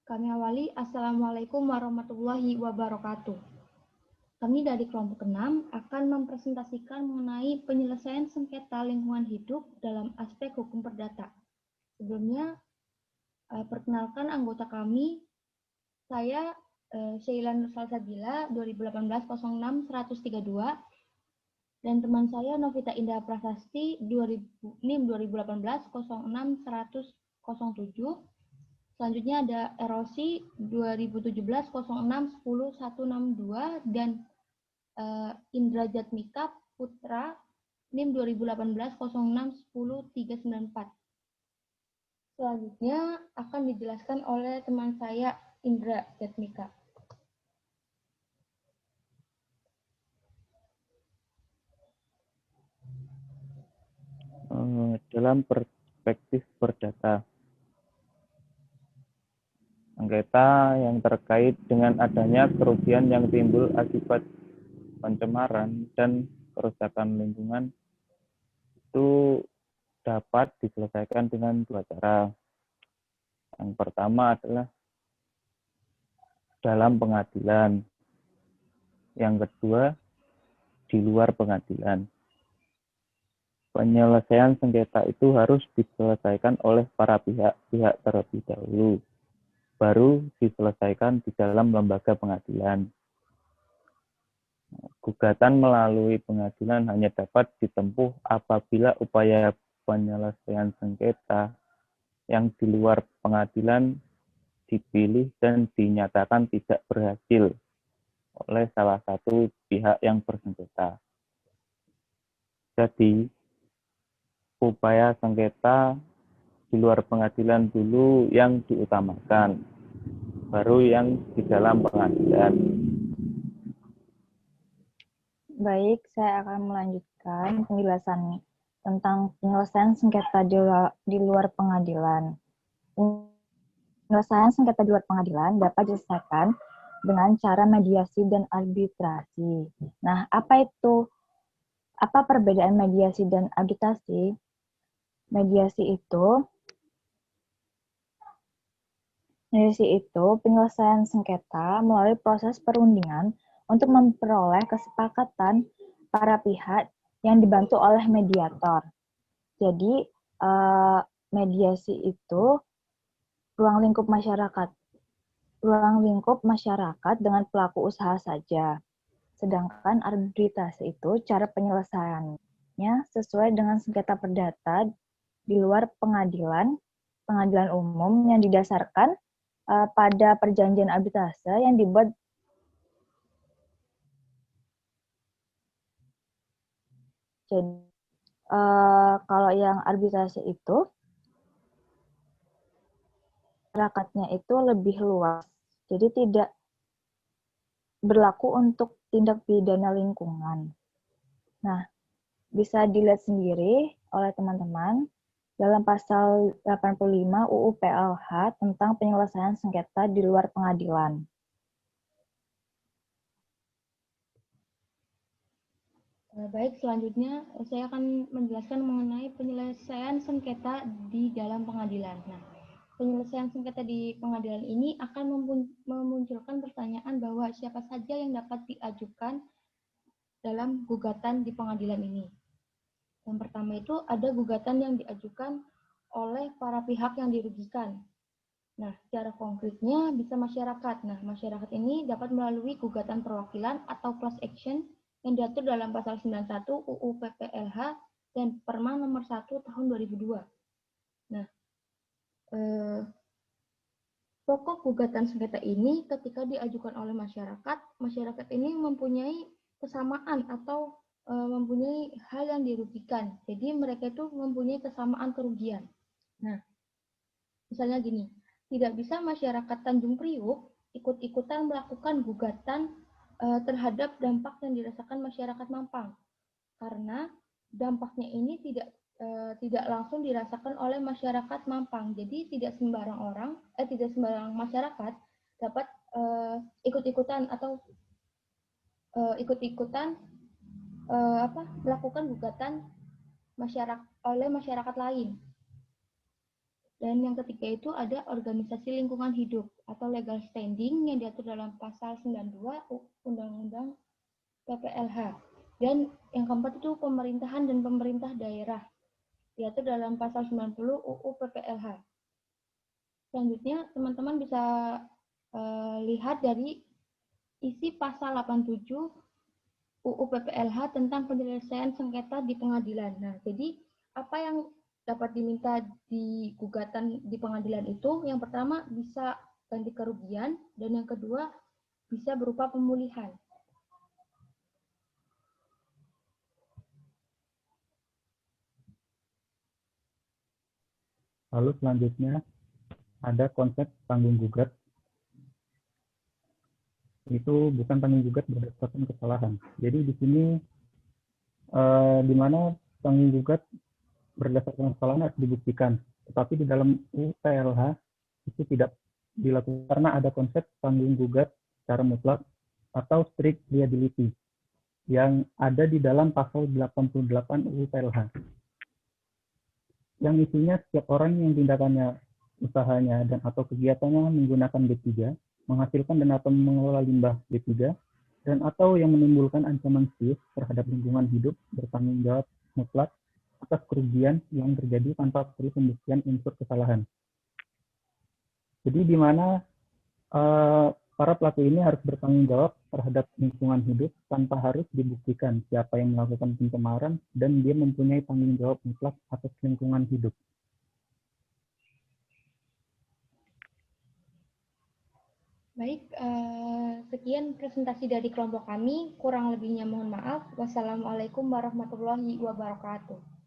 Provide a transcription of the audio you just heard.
Kami awali, Assalamualaikum warahmatullahi wabarakatuh. Kami dari kelompok 6 akan mempresentasikan mengenai penyelesaian sengketa lingkungan hidup dalam aspek hukum perdata. Sebelumnya, perkenalkan anggota kami, saya Sheila Nursalsabila 2018-06-132 dan teman saya Novita Indah Prasasti 2018-06-107. Selanjutnya ada erosi 2017-06-10-162 dan Indra Jatmika Putra NIM 2018-06-10-394. Selanjutnya akan dijelaskan oleh teman saya Indra Jatmika. Dalam perspektif perdata, sengketa yang terkait dengan adanya kerugian yang timbul akibat pencemaran dan kerusakan lingkungan itu dapat diselesaikan dengan dua cara. Yang pertama adalah dalam pengadilan, yang kedua di luar pengadilan. Penyelesaian sengketa itu harus diselesaikan oleh para pihak terlebih dahulu, baru diselesaikan di dalam lembaga pengadilan. Gugatan melalui pengadilan hanya dapat ditempuh apabila upaya penyelesaian sengketa yang di luar pengadilan dipilih dan dinyatakan tidak berhasil oleh salah satu pihak yang bersengketa. Jadi, upaya sengketa di luar pengadilan dulu yang diutamakan, baru yang di dalam pengadilan. Baik, saya akan melanjutkan penjelasan tentang penyelesaian sengketa di luar pengadilan. Penyelesaian sengketa di luar pengadilan dapat diselesaikan dengan cara mediasi dan arbitrasi. Nah, apa perbedaan mediasi dan arbitrasi? Mediasi itu penyelesaian sengketa melalui proses perundingan untuk memperoleh kesepakatan para pihak yang dibantu oleh mediator. Jadi, mediasi itu ruang lingkup masyarakat dengan pelaku usaha saja. Sedangkan arbitrasi itu cara penyelesaiannya sesuai dengan sengketa perdata di luar pengadilan umum yang didasarkan pada perjanjian arbitrase yang dibuat jadi kalau yang arbitrase itu masyarakatnya itu lebih luas, jadi tidak berlaku untuk tindak pidana lingkungan. Nah, bisa dilihat sendiri oleh teman-teman dalam pasal 85 UU PLH tentang penyelesaian sengketa di luar pengadilan. Baik, selanjutnya saya akan menjelaskan mengenai penyelesaian sengketa di dalam pengadilan. Nah, penyelesaian sengketa di pengadilan ini akan memunculkan pertanyaan bahwa siapa saja yang dapat diajukan dalam gugatan di pengadilan ini. Yang pertama itu ada gugatan yang diajukan oleh para pihak yang dirugikan. Nah, secara konkretnya bisa masyarakat. Nah, masyarakat ini dapat melalui gugatan perwakilan atau class action yang diatur dalam pasal 91 UU PPLH dan Perma nomor 1 tahun 2002. Nah, pokok gugatan sengketa ini ketika diajukan oleh masyarakat ini mempunyai kesamaan atau mempunyai hal yang dirugikan. Jadi mereka itu mempunyai kesamaan kerugian. Nah, misalnya gini, tidak bisa masyarakat Tanjung Priuk ikut-ikutan melakukan gugatan terhadap dampak yang dirasakan masyarakat Mampang, karena dampaknya ini tidak langsung dirasakan oleh masyarakat Mampang. Jadi tidak sembarang masyarakat dapat ikut-ikutan atau melakukan gugatan oleh masyarakat lain. Dan yang ketiga itu ada organisasi lingkungan hidup atau legal standing yang diatur dalam pasal 92 Undang-Undang PPLH. Dan yang keempat itu pemerintahan dan pemerintah daerah diatur dalam pasal 90 UU PPLH. Selanjutnya teman-teman bisa lihat dari isi pasal 87 UU PPLH tentang penyelesaian sengketa di pengadilan. Nah, jadi apa yang dapat diminta di gugatan di pengadilan itu, yang pertama bisa ganti kerugian, dan yang kedua bisa berupa pemulihan. Lalu selanjutnya ada konsep tanggung gugat. Itu bukan tanggung gugat berdasarkan kesalahan. Jadi di sini di mana tanggung gugat berdasarkan kesalahan harus dibuktikan. Tetapi di dalam UPLH itu tidak dilakukan karena ada konsep tanggung gugat secara mutlak atau strict liability yang ada di dalam pasal 88 UPLH. Yang isinya setiap orang yang tindakannya, usahanya, dan atau kegiatannya menggunakan B3, menghasilkan dan atau mengelola limbah B3, dan atau yang menimbulkan ancaman serius terhadap lingkungan hidup bertanggung jawab mutlak atas kerugian yang terjadi tanpa perlu pembuktian unsur kesalahan. Jadi di mana para pelaku ini harus bertanggung jawab terhadap lingkungan hidup tanpa harus dibuktikan siapa yang melakukan pencemaran dan dia mempunyai tanggung jawab mutlak atas lingkungan hidup. Baik, sekian presentasi dari kelompok kami. Kurang lebihnya mohon maaf. Wassalamualaikum warahmatullahi wabarakatuh.